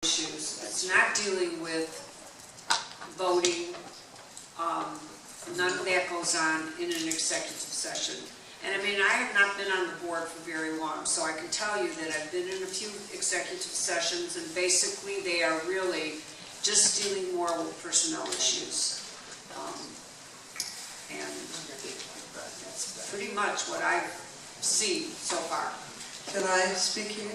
issues. It's not dealing with voting. None of that goes on in an executive session. And I mean, I have not been on the board for very long, so I can tell you that I've been in a few executive sessions, and basically they are really just dealing more with personnel issues. And that's pretty much what I've seen so far. Can I speak here?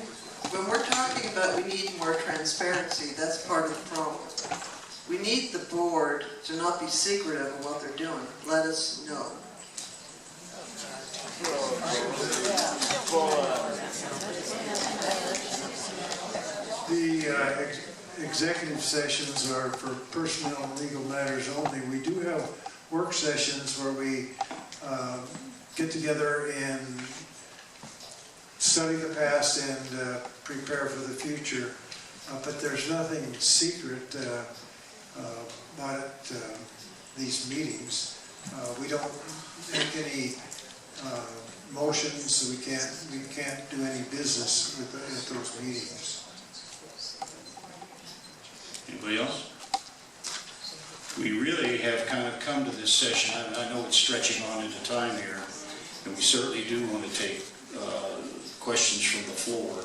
When we're talking about we need more transparency, that's part of the problem. We need the board to not be secretive of what they're doing. Let us know. The executive sessions are for personnel and legal matters only. We do have work sessions where we get together and study the past and prepare for the future. But there's nothing secret about these meetings. We don't make any motions, so we can't do any business at those meetings. Anybody else? We really have kind of come to this session. I know it's stretching on into time here, and we certainly do want to take questions from the floor.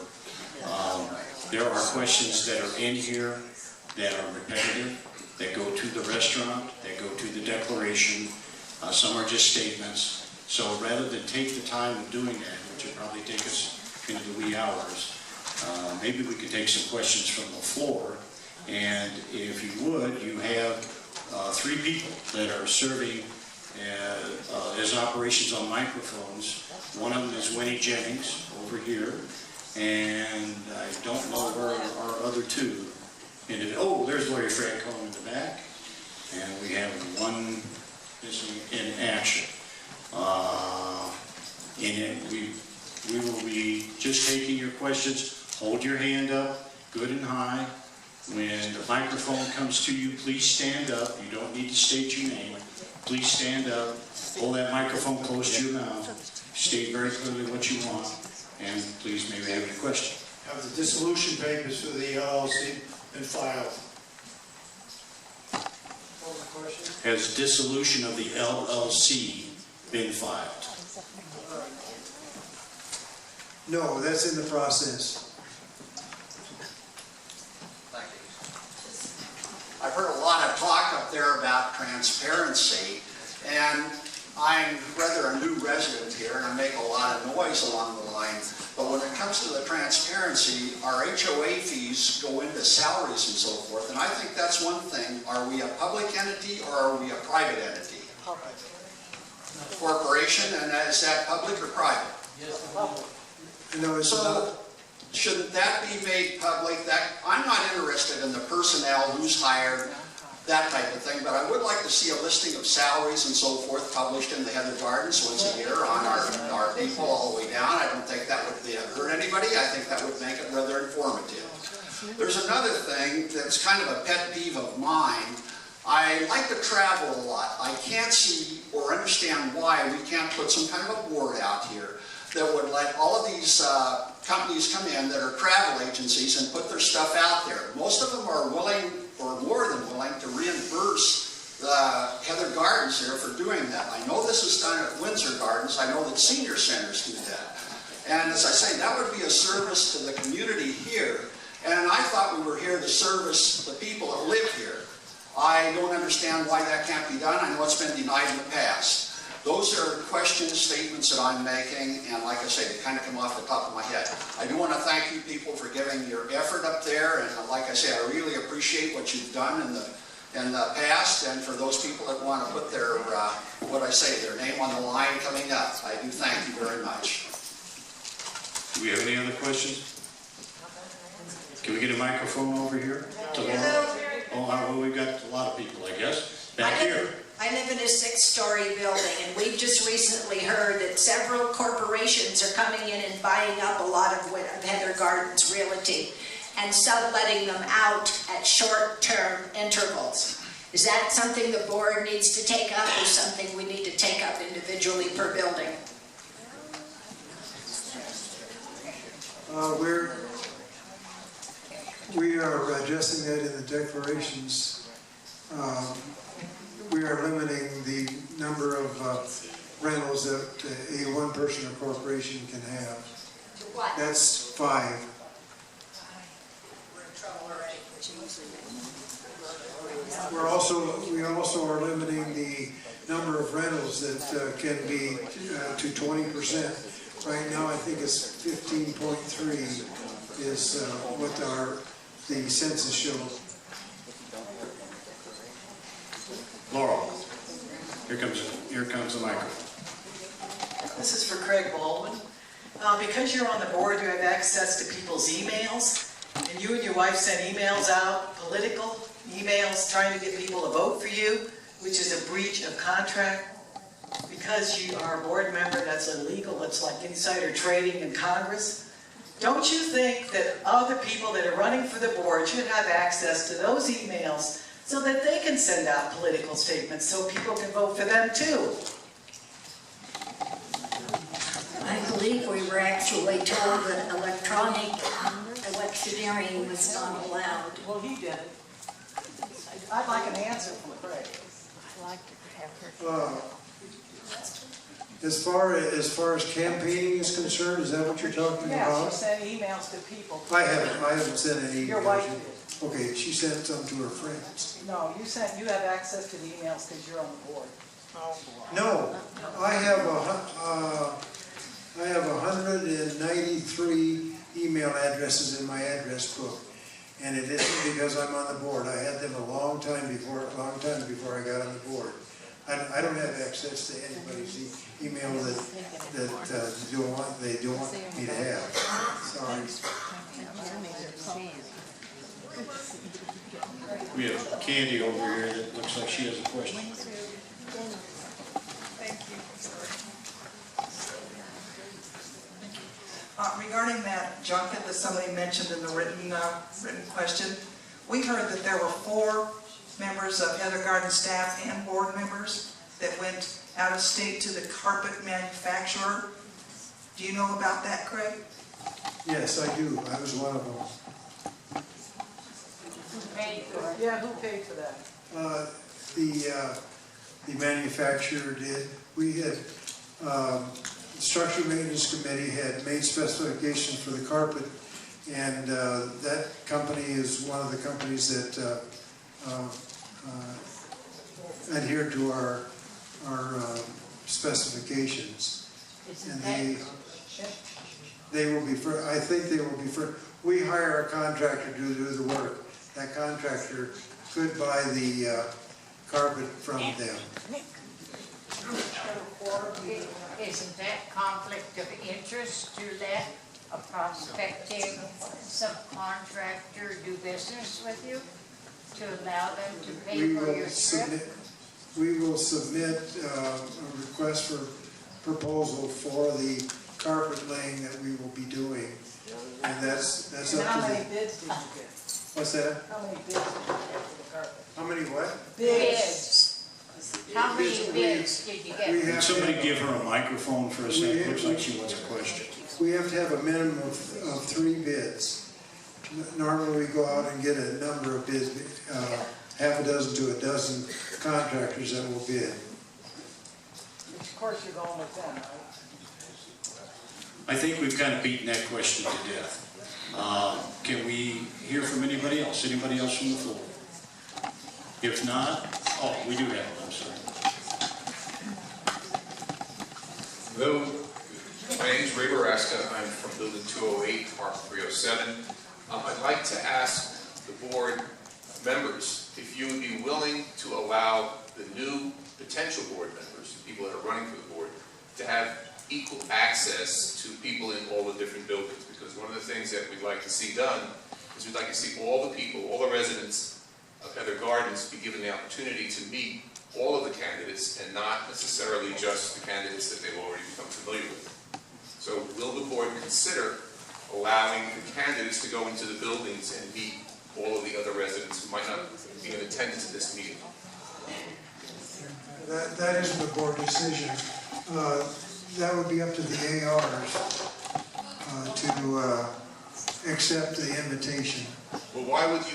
There are questions that are in here that are repetitive, that go to the restaurant, that go to the declaration. Some are just statements. So rather than take the time of doing that, which would probably take us into the wee hours, maybe we could take some questions from the floor. And if you would, you have 3 people that are serving as operations on microphones. One of them is Winnie Jennings over here, and I don't know where our other 2. Oh, there's Larry Franco in the back, and we have one missing in action. And we will be just taking your questions. Hold your hand up, good and high. When the microphone comes to you, please stand up. You don't need to state your name. Please stand up. Hold that microphone close to your mouth. State very clearly what you want. And please, may we have your question? Have the dissolution papers for the LLC been filed? Has dissolution of the LLC been filed? No, that's in the process. I've heard a lot of talk up there about transparency, and I'm rather a new resident here, and I make a lot of noise along the line. But when it comes to the transparency, our HOA fees go into salaries and so forth, and I think that's one thing. Are we a public entity or are we a private entity? Public. Corporation, and is that public or private? Yes, public. No, it's not. Shouldn't that be made public? I'm not interested in the personnel, who's hired, that type of thing, but I would like to see a listing of salaries and so forth published in the Heather Gardens once a year on our people all the way down. I don't think that would hurt anybody. I think that would make it rather informative. There's another thing that's kind of a pet peeve of mine. I like to travel a lot. I can't see or understand why we can't put some kind of a board out here that would let all of these companies come in that are travel agencies and put their stuff out there. Most of them are willing, or more than willing, to reimburse the Heather Gardens there for doing that. I know this is done at Windsor Gardens. I know that senior centers do that. And as I say, that would be a service to the community here. And I thought we were here to service the people that live here. I don't understand why that can't be done. I know it's been denied in the past. Those are questions, statements that I'm making, and like I say, they kind of come off the top of my head. I do want to thank you people for giving your effort up there, and like I say, I really appreciate what you've done in the past, and for those people that want to put their, their name on the line coming up, I do thank you very much. Do we have any other questions? Can we get a microphone over here to Laura? Oh, well, we've got a lot of people, I guess. Back here. I live in a 6-story building, and we've just recently heard that several corporations are coming in and buying up a lot of Heather Gardens Realty and subletting them out at short-term intervals. Is that something the board needs to take up, or something we need to take up individually per building? We are adjusting that in the declarations. We are limiting the number of rentals that a one-person or corporation can have. To what? That's 5. We're in trouble already. We also are limiting the number of rentals that can be to 20%. Right now, I think it's 15.3 is what the census shows. Laurel, here comes the microphone. This is for Craig Baldwin. Because you're on the board, you have access to people's emails, and you and your wife sent emails out, political emails, trying to get people to vote for you, which is a breach of contract. Because you are a board member, that's illegal. It's like insider trading in Congress. Don't you think that other people that are running for the board should have access to those emails so that they can send out political statements so people can vote for them too? I believe we were actually told that electronic electioneering was not allowed. Well, he did it. I'd like an answer from Craig. As far as campaigning is concerned, is that what you're talking Yes, about? you send emails to people. I haven't sent any. Your wife did. Okay, she sent some to her friends. No, you have access to the emails because you're on the board. No, I have 193 email addresses in my address book, and it isn't because I'm on the board. I had them a long time before I got on the board. I don't have access to anybody's email that they don't want me to have. Sorry. We have Candy over here that looks like she has a question. Regarding that junket that somebody mentioned in the written question, we heard that there were 4 members of Heather Garden staff and board members that went out of state to the carpet manufacturer. Do you know about that, Craig? Yes, I do. I was one of them. Yeah, who paid for that? The manufacturer did. We had, the Structure Maintenance Committee had made specifications for the carpet, and that company is one of the companies that adhere to our specifications. And they will be, I think they will be, we hire a contractor to do the work. That contractor could buy the carpet from them. Isn't that conflict of interest to let a prospective subcontractor do business with you? To allow them to pay for your trip? We will submit a request for proposal for the carpet laying that we will be doing. And that's up to the... How many bids did you get? What's that? How many bids did you get for the carpet? How many what? Bids. How many bids did you get? Can somebody give her a microphone for a second? Looks like she wants a question. We have to have a minimum of 3 bids. Normally, we go out and get a number of bids, half a dozen to a dozen contractors that will bid. Of course you're going with them, right? I think we've kind of beaten that question to death. Can we hear from anybody else? Anybody else from the floor? If not, oh, we do have one, I'm sorry. Hello, my name is Ray Baraska. I'm from Building 208, Apartment 307. I'd like to ask the board members if you would be willing to allow the new potential board members, the people that are running for the board, to have equal access to people in all the different buildings. Because one of the things that we'd like to see done is we'd like to see all the people, all the residents of Heather Gardens be given the opportunity to meet all of the candidates and not necessarily just the candidates that they've already become familiar with. So will the board consider allowing the candidates to go into the buildings and meet all of the other residents who might not be in attendance at this meeting? That isn't a board decision. That would be up to the ARs to accept the invitation. Well, why would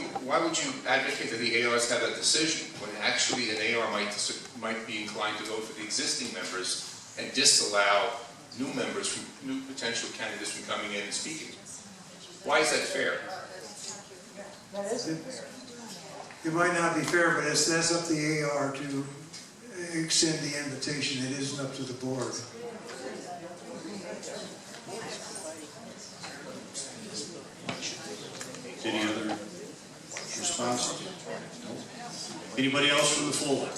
you advocate that the ARs have that decision, when actually an AR might be inclined to vote for the existing members and disallow new potential candidates from coming in and speaking? Why is that fair? It might not be fair, but that's up to the AR to extend the invitation. It isn't up to the board. Any other responses? No? Anybody else from the floor?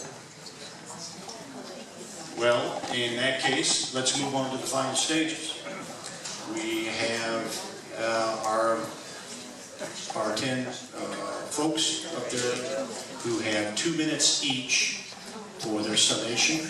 Well, in that case, let's move on to the final stages. We have our 10 folks up there who have 2 minutes each for their summation.